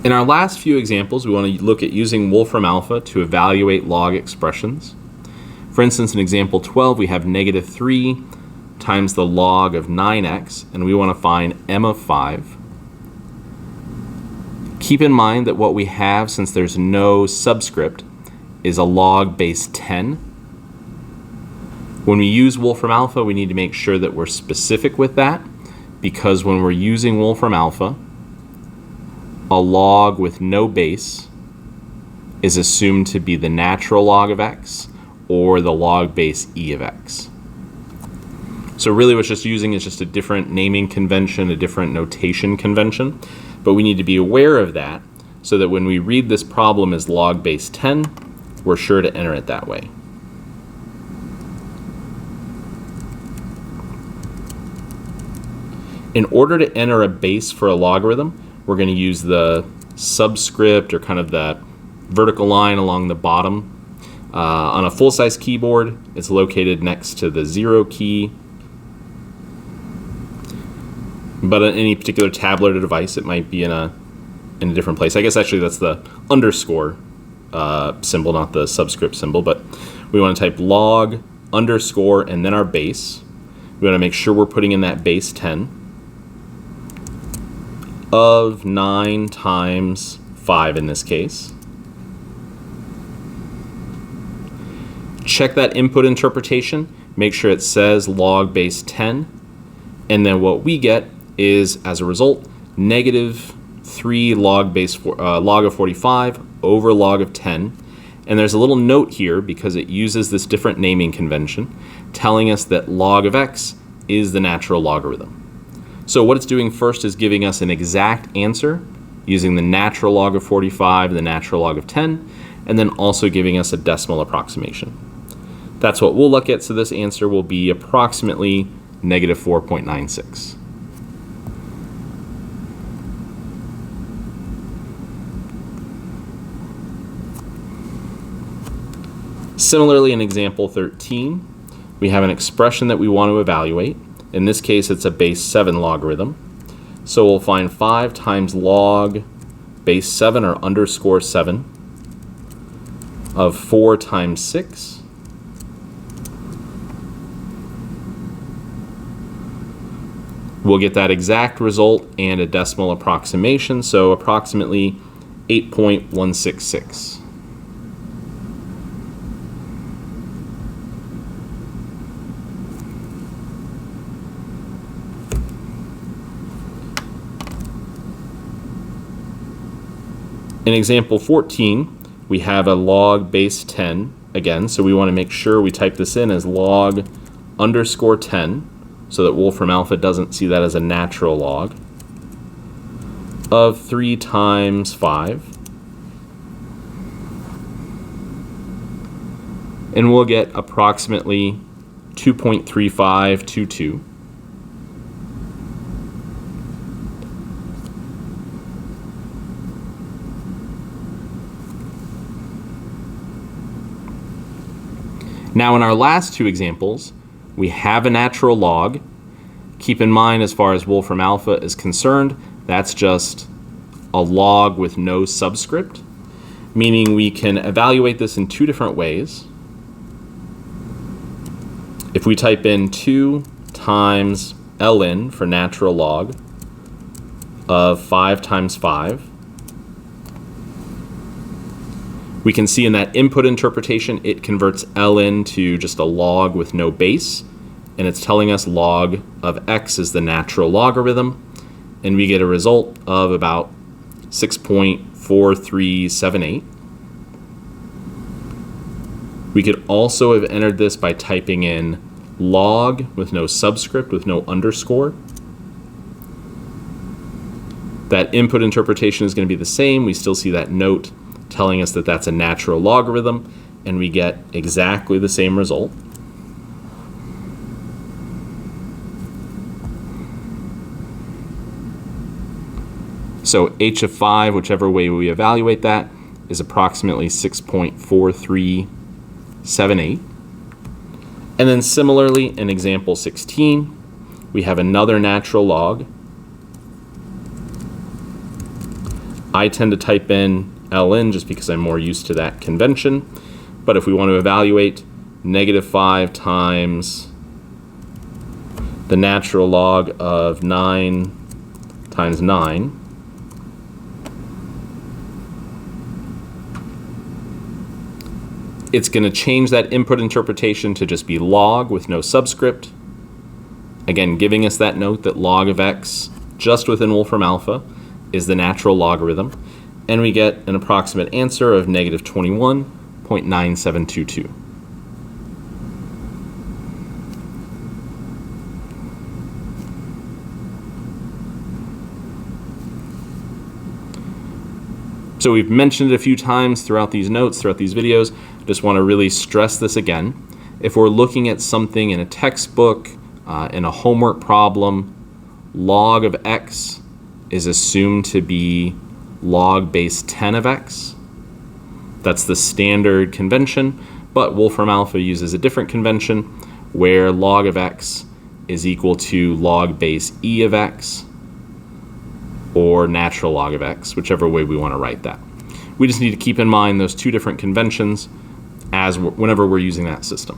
In our last few examples, we want to look at using Wolfram Alpha to evaluate log expressions. For instance, in example 12, we have negative 3 times the log of 9x, and we want to find m of 5. Keep in mind that what we have, since there's no subscript, is a log base 10. When we use Wolfram Alpha, we need to make sure that we're specific with that, because when we're using Wolfram Alpha, a log with no base is assumed to be the natural log of x or the log base e of x. So really what it's just using is just a different naming convention, a different notation convention, but we need to be aware of that so that when we read this problem as log base 10, we're sure to enter it that way. In order to enter a base for a logarithm, we're going to use the subscript or kind of that vertical line along the bottom. On a full-size keyboard, it's located next to the 0 key. But on any particular tablet or device, it might be in a different place. I guess actually that's the underscore symbol, not the subscript symbol. But we want to type log underscore and then our base. We want to make sure we're putting in that base 10. Of 9 times 5 in this case. Check that input interpretation, make sure it says log base 10, and then what we get is, as a result, negative 3 log of 45 over log of 10. And there's a little note here because it uses this different naming convention telling us that log of x is the natural logarithm. So what it's doing first is giving us an exact answer using the natural log of 45 and the natural log of 10, and then also giving us a decimal approximation. That's what we'll look at, so this answer will be approximately negative 4.96. Similarly, in example 13, we have an expression that we want to evaluate. In this case, it's a base 7 logarithm. So we'll find 5 times log base 7 or underscore 7 of 4 times 6. We'll get that exact result and a decimal approximation, so approximately 8.166. In example 14, we have a log base 10 again, so we want to make sure we type this in as log underscore 10 so that Wolfram Alpha doesn't see that as a natural log of 3 times 5. And we'll get approximately 2.3522. Now in our last two examples, we have a natural log. Keep in mind, as far as Wolfram Alpha is concerned, that's just a log with no subscript, meaning we can evaluate this in two different ways. If we type in 2 times ln for natural log of 5 times 5, we can see in that input interpretation it converts ln to just a log with no base, and it's telling us log of x is the natural logarithm, and we get a result of about 6.4378. We could also have entered this by typing in log with no subscript, with no underscore. That input interpretation is going to be the same. We still see that note telling us that that's a natural logarithm, and we get exactly the same result. So h of 5, whichever way we evaluate that, is approximately 6.4378. And then similarly, in example 16, we have another natural log I tend to type in ln just because I'm more used to that convention. But if we want to evaluate -5 times the natural log of 9 times 9, it's going to change that input interpretation to just be log with no subscript. Again, giving us that note that log of x, just within Wolfram Alpha, is the natural logarithm. And we get an approximate answer of -21.9722. So we've mentioned it a few times throughout these notes, throughout these videos. Just want to really stress this again. If we're looking at something in a textbook, in a homework problem, log of x is assumed to be log base 10 of x. That's the standard convention, but Wolfram Alpha uses a different convention where log of x is equal to log base e of x or natural log of x, whichever way we want to write that. We just need to keep in mind those two different conventions whenever we're using that system.